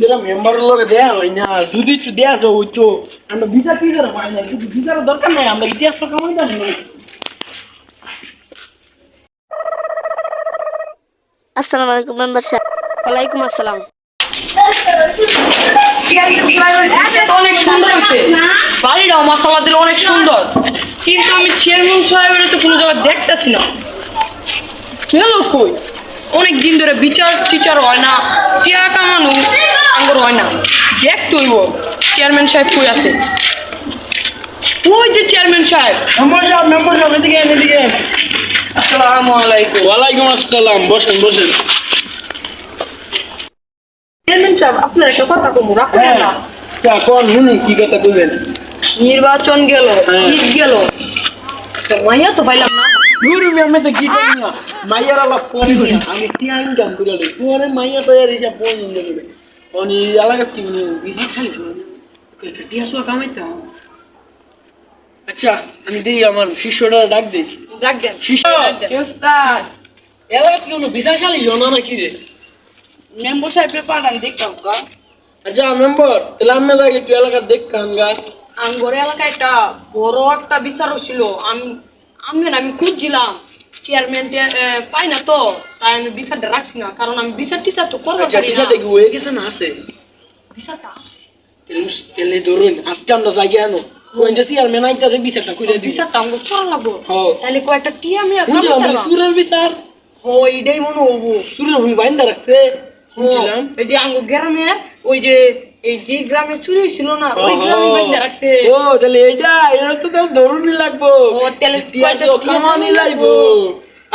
এরা মেম্বারের লগে দেয়া হয় না, যদি একটু দেয়া যাও ওই তো আমরা বিচার টিচার পাই না, কিন্তু বিচারের দরকার নাই, আমরা ইতিহাসটা কামাই না। আসসালামু আলাইকুম মেম্বার সাহেব। ওয়ালাইকুম আসসালাম। অনেক সুন্দর হয়েছে, বাড়িটাও মাসাল্লাহ অনেক সুন্দর, কিন্তু আমি চেয়ারম্যান সাহেবের তো কোনো জায়গায় দেখতেছি না। কেন কই অনেক দিন ধরে বিচার টিচার হয় না, টিয়া কামানো আঙ্গর হয় না, দেখতে হইব চেয়ারম্যান সাহেব কই আছে। ওই যে চেয়ারম্যান সাহেব। মেম্বার সাহেব এদিকে এদিকে। আসসালামু আলাইকুম। ওয়ালাইকুম আসসালাম, বসেন বসেন। চেয়ারম্যান সাহেব আপনার একটা কথা কমু রাখেন না। আচ্ছা কোন শুনি কি কথা কইবেন? নির্বাচন গেল, ঈদ গেল, মাইয়া তো পাইলাম না। আমি তো কি করি না, মাইয়ার আলাপ করি না, আমি টিয়া ইনকাম করে দিই, তোমার মাইয়া তৈরি হিসাব পছন্দ করে অনি এলাকা কি বিশাল খালি টিয়া সোয়া কামাইতে হবে। আচ্ছা আমি দিই আমার শিষ্যটা ডাক দিই। ডাক দেন শিষ্য ওস্তাদ। এলাকা কি কোনো বিশালশালী জনা নাকি রে? মেম্বার সাহেবের পাঠান দেখতাম কা। আচ্ছা মেম্বার তাহলে আমি আগে একটু এলাকা দেখতাম গা। আঙ্গর এলাকায় একটা বড় একটা বিচারক ছিল, আমি খুঁজছিলাম, চেয়ারম্যান পাই না তো, তাই আমি বিচারটা রাখছি না, কারণ আমি বিচার টিচার তো করবো আচ্ছা পারি না। বিচারটা কি হয়ে গেছে না আছে? বিচারটা আছে। তাহলে ধরুন আজকে আমরা যাই আনো কোনটা চেয়ারম্যান আইতাছে বিচারটা করে দিই। বিচারটা আমাকে করা লাগবো। হ্যাঁ তাহলে কয়েকটা টিয়া আমি বুঝলাম সুরের বিচার। এইটাই মনে হবো। সুরের ভূমি বাইন্দা রাখছে শুনছিলাম। এই যে আঙ্গ গ্রামে ওই যে এই যে গ্রামে চুরি হয়েছিল না, ওই গ্রামে বাইন্দা রাখছে। ও তাহলে এটা তো দাম ধরুনই লাগবো, তাহলে টিয়াছো কামানি লাগবো।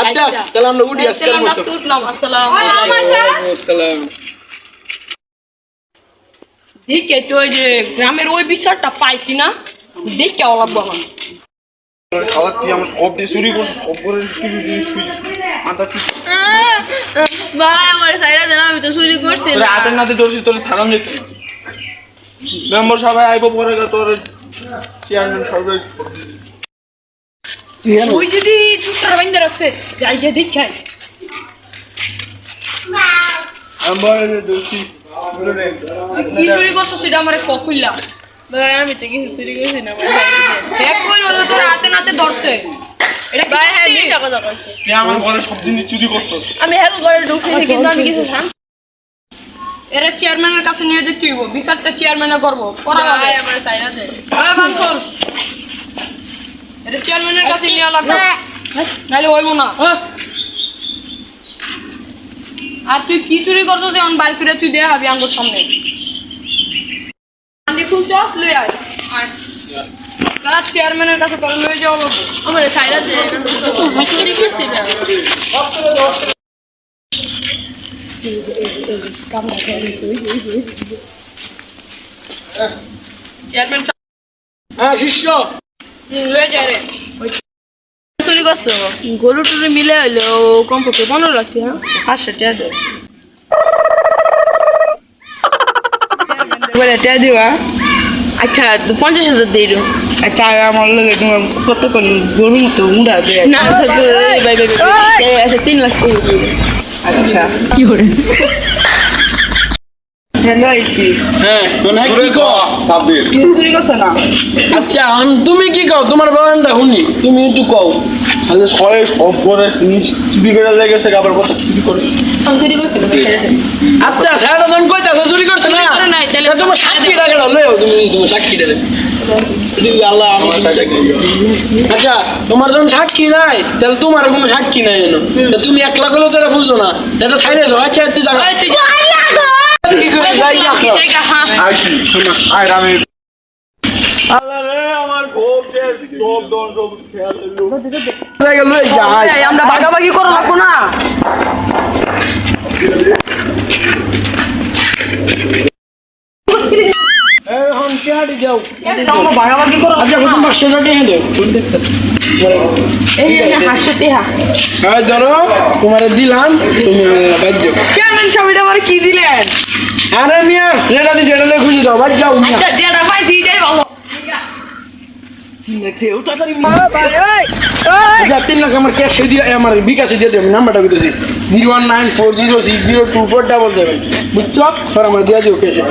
আচ্ছা তাহলে আমরা উঠি আজকের মতো। উঠলাম। আসসালামু আসসালাম। দেখে তো ওই যে গ্রামের ওই বিচারটা পাই কিনা দেখে লাগবো আমার। খাবার তুই আমার সব দিয়ে চুরি করছিস, সব করে কিছু জিনিস ভাই আমার সাইরা দেন, আমি তো চুরি করছি না। হাতের নাতে ধরছিস, তোর সারান যেত মেম্বার সবাই আইব পরে তোর চেয়ারম্যান সবাই ওই যদি চুট্টার বাইন্দা রাখছে যাই গিয়ে দেখাই। কি চুরি করছো সেটা আমার কইলা। ভাই আমি তো কিছু চুরি করছি না ভাই। দেখ কই রোজ তোর হাতে নাতে ধরছে। এটা ভাই হ্যাঁ মিথ্যা কথা কইছে। তুই আমার ঘরে সব জিনিস চুরি করছিস। আমি হেল্প করে ঢুকছি কিন্তু আমি কিছু এরা চেয়ারম্যানের কাছে নিয়ে যেতে হইব, বিচারটা চেয়ারম্যানে করবো। ভাই আমার সাইরা দেন। এটা চেয়ারম্যানের কাছে নিয়ে লাগবে, নাহলে হইব না। আর তুই কি চুরি করছো যেমন বাইর করে তুই দেখাবি আঙ্গুর সামনে। দেখুন চস লই আয় আর চেয়ারম্যানের কাছে তোর লই যাওয়া লাগবে। আমার সাইরা দেন, আমি চুরি করছি না। চেয়ারম্যান হ্যাঁ শিষ্য লই যায় রে। চুরি করছো গরু টুরু মিলে হইলো কমপক্ষে 15 লাখ টাকা। 500 টাকা দে। বলে টাকা দিবা। আচ্ছা 50,000 দিয়ে দিও। আচ্ছা আমার লগে তোমার কত কোন গরু তো উড়া দে। না ভাই আচ্ছা 3 লাখ টাকা দিয়ে দিও। আচ্ছা কি করে হ্যালো আইসি। হ্যাঁ মানে কি কও? সাব্বির কি চুরি করছ না? আচ্ছা তুমি কি কও? তোমার বাবানটা শুনি, তুমি একটু কও। তাহলে সবাই সব করে জিনিস চুরি করে লেগেছে, আবার কত চুরি করে। আমি চুরি করছি না। আচ্ছা স্যার তখন কইতাছো চুরি করছ না? চুরি করে নাই, তাহলে তোমার সাক্ষী রাখা লও, তুমি তোমার সাক্ষী দেবে। আল্লাহ আমার সাক্ষী। আচ্ছা তোমার যখন সাক্ষী নাই তাহলে তোমার কোনো সাক্ষী নাই এনো, তুমি একলা গেলেও তো এটা বুঝছো না, এটা ছাইড়ে দাও। আচ্ছা তুই দাঁড়া কি করে যাই আইসি আয় আমি আল্লাহ রে আমার খুব সব দন সব খেয়াল যাই আমরা ভাগাভাগি করে লাগবো না। এখন কেয়ারি যাও। আমরা ভাগাভাগি করে আচ্ছা প্রথম 500 টাকা দিয়ে দাও। এই যে 500 টাকা। হ্যাঁ ধরো তোমারে দিলাম, তুমি বাদ যাও। চেয়ারম্যান সাহেব এটা আমার কি দিলেন? আরে মিয়া যেটা দিছে এটা খুশি দাও, বাদ যাও মিয়া। আচ্ছা যেটা পাইছি এটাই ভালো। আচ্ছা 3 লাখ আমার ক্যাশে দিয়ে আমার বিকাশে দিয়ে দেবে নাম্বারটা দিতেছি 01940602477 বুঝছো? আমার দিয়ে দিও ক্যাশে।